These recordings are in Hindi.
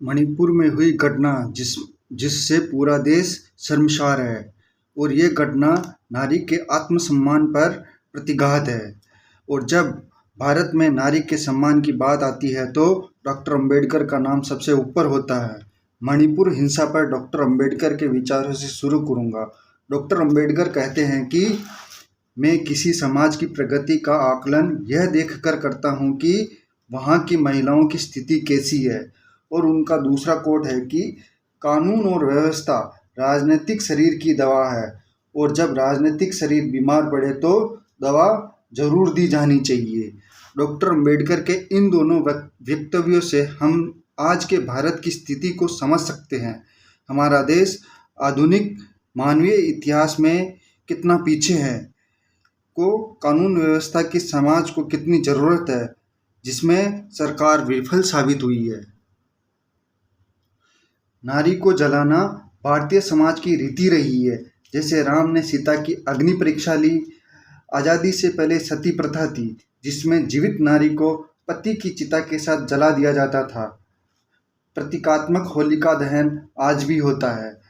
मणिपुर में हुई घटना जिससे पूरा देश शर्मसार है और ये घटना नारी के आत्मसम्मान पर प्रतिघात है। और जब भारत में नारी के सम्मान की बात आती है तो डॉक्टर अंबेडकर का नाम सबसे ऊपर होता है। मणिपुर हिंसा पर डॉक्टर अंबेडकर के विचारों से शुरू करूँगा। डॉक्टर अंबेडकर कहते हैं कि मैं किसी समाज की प्रगति का आकलन यह देखकर करता हूँ कि वहाँ की महिलाओं की स्थिति कैसी है। और उनका दूसरा कोट है कि कानून और व्यवस्था राजनीतिक शरीर की दवा है और जब राजनीतिक शरीर बीमार पड़े तो दवा जरूर दी जानी चाहिए। डॉक्टर अंबेडकर के इन दोनों वक्तव्यों से हम आज के भारत की स्थिति को समझ सकते हैं। हमारा देश आधुनिक मानवीय इतिहास में कितना पीछे है, को कानून व्यवस्था की समाज को कितनी ज़रूरत है, जिसमें सरकार विफल साबित हुई है। नारी को जलाना भारतीय समाज की रीति रही है। जैसे राम ने सीता की अग्नि परीक्षा ली। आज़ादी से पहले सती प्रथा थी, जिसमें जीवित नारी को पति की चिता के साथ जला दिया जाता था। प्रतीकात्मक होलिका दहन आज भी होता है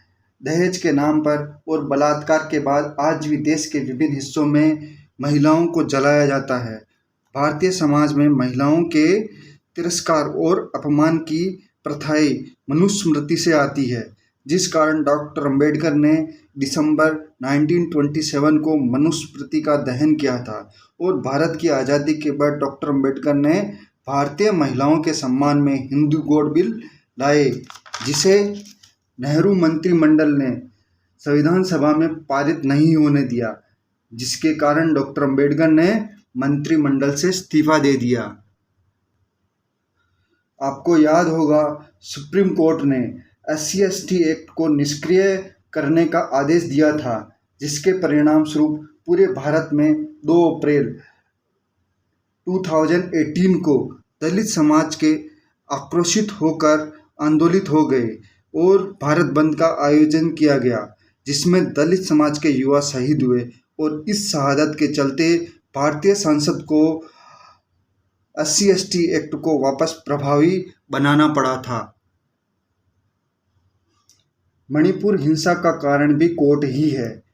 दहेज के नाम पर, और बलात्कार के बाद आज भी देश के विभिन्न हिस्सों में महिलाओं को जलाया जाता है। भारतीय समाज में महिलाओं के तिरस्कार और अपमान की प्रथाएं मनुस्मृति से आती है, जिस कारण डॉक्टर अंबेडकर ने दिसंबर 1927 को मनुस्मृति का दहन किया था। और भारत की आज़ादी के बाद डॉक्टर अंबेडकर ने भारतीय महिलाओं के सम्मान में हिंदू कोड बिल लाए, जिसे नेहरू मंत्रिमंडल ने संविधान सभा में पारित नहीं होने दिया, जिसके कारण डॉक्टर अंबेडकर ने मंत्रिमंडल से इस्तीफा दे दिया। आपको याद होगा, सुप्रीम कोर्ट ने SC/ST एक्ट को निष्क्रिय करने का आदेश दिया था, जिसके परिणाम स्वरूप पूरे भारत में 2 अप्रैल 2018 को दलित समाज के आक्रोशित होकर आंदोलित हो गए और भारत बंद का आयोजन किया गया, जिसमें दलित समाज के युवा शहीद हुए। और इस शहादत के चलते भारतीय संसद को SC/ST एक्ट को वापस प्रभावी बनाना पड़ा था। मणिपुर हिंसा का कारण भी कोर्ट ही है,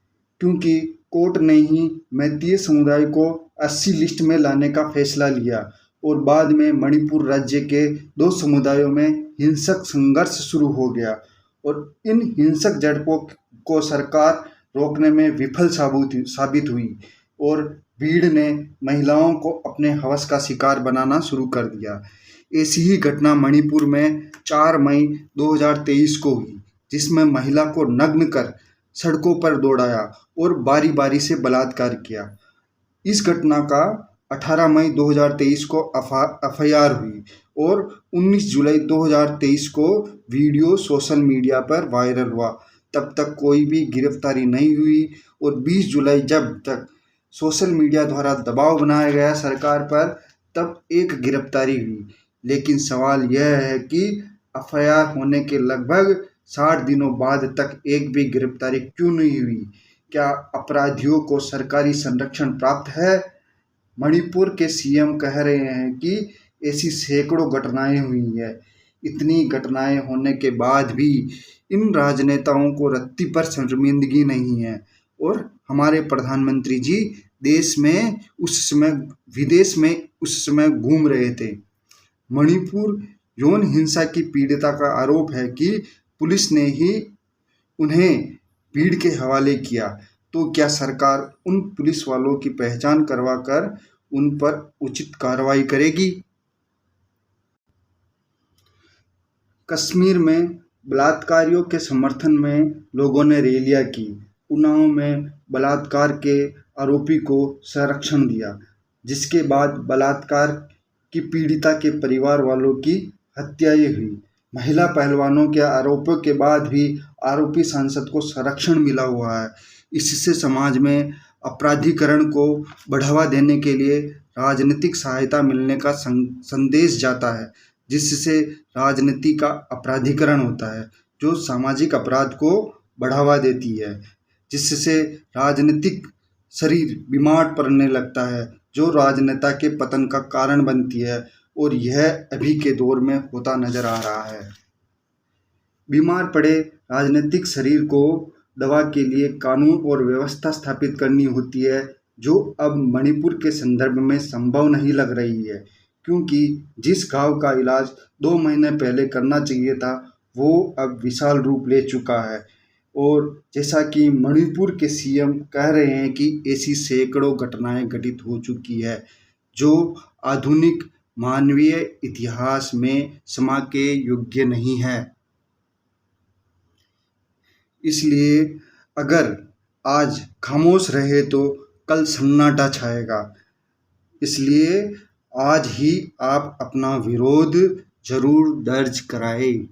क्योंकि कोर्ट ने ही मैतेई समुदाय को SC लिस्ट में लाने का फैसला लिया और बाद में मणिपुर राज्य के 2 समुदायों में हिंसक संघर्ष शुरू हो गया और इन हिंसक झड़पों को सरकार रोकने में विफल साबित हुई और भीड़ ने महिलाओं को अपने हवस का शिकार बनाना शुरू कर दिया। ऐसी ही घटना मणिपुर में 4 मई 2023 को हुई, जिसमें महिला को नग्न कर सड़कों पर दौड़ाया और बारी बारी से बलात्कार किया। इस घटना का 18 मई 2023 को FIR हुई और 19 जुलाई 2023 को वीडियो सोशल मीडिया पर वायरल हुआ। तब तक कोई भी गिरफ्तारी नहीं हुई और 20 जुलाई जब तक सोशल मीडिया द्वारा दबाव बनाया गया सरकार पर, तब एक गिरफ्तारी हुई। लेकिन सवाल यह है कि FIR होने के लगभग 60 दिनों बाद तक एक भी गिरफ्तारी क्यों नहीं हुई? क्या अपराधियों को सरकारी संरक्षण प्राप्त है? मणिपुर के CM कह रहे हैं कि ऐसी सैकड़ों घटनाएं हुई है। इतनी घटनाएं होने के बाद भी इन राजनेताओं को रत्ती पर शर्मिंदगी नहीं है। और हमारे प्रधानमंत्री जी विदेश में उस समय घूम रहे थे। मणिपुर यौन हिंसा की पीड़िता का आरोप है कि पुलिस ने ही उन्हें भीड़ के हवाले किया। तो क्या सरकार उन पुलिस वालों की पहचान करवाकर उन पर उचित कार्रवाई करेगी? कश्मीर में बलात्कारियों के समर्थन में लोगों ने रैलियां की। उन्नाव में बलात्कार के आरोपी को संरक्षण दिया, जिसके बाद बलात्कार की पीड़िता के परिवार वालों की हत्याएं हुई। महिला पहलवानों के आरोपों के बाद भी आरोपी सांसद को संरक्षण मिला हुआ है। इससे समाज में अपराधीकरण को बढ़ावा देने के लिए राजनीतिक सहायता मिलने का संदेश जाता है, जिससे राजनीति का अपराधीकरण होता है, जो सामाजिक अपराध को बढ़ावा देती है, जिससे राजनीतिक शरीर बीमार पड़ने लगता है, जो राजनेता के पतन का कारण बनती है। और यह अभी के दौर में होता नजर आ रहा है। बीमार पड़े राजनीतिक शरीर को दवा के लिए कानून और व्यवस्था स्थापित करनी होती है, जो अब मणिपुर के संदर्भ में संभव नहीं लग रही है, क्योंकि जिस घाव का इलाज 2 महीने पहले करना चाहिए था, वो अब विशाल रूप ले चुका है। और जैसा कि मणिपुर के सीएम कह रहे हैं कि ऐसी सैकड़ों घटनाएं घटित हो चुकी है, जो आधुनिक मानवीय इतिहास में क्षमा के योग्य नहीं है। इसलिए अगर आज खामोश रहे तो कल सन्नाटा छाएगा। इसलिए आज ही आप अपना विरोध जरूर दर्ज कराएं।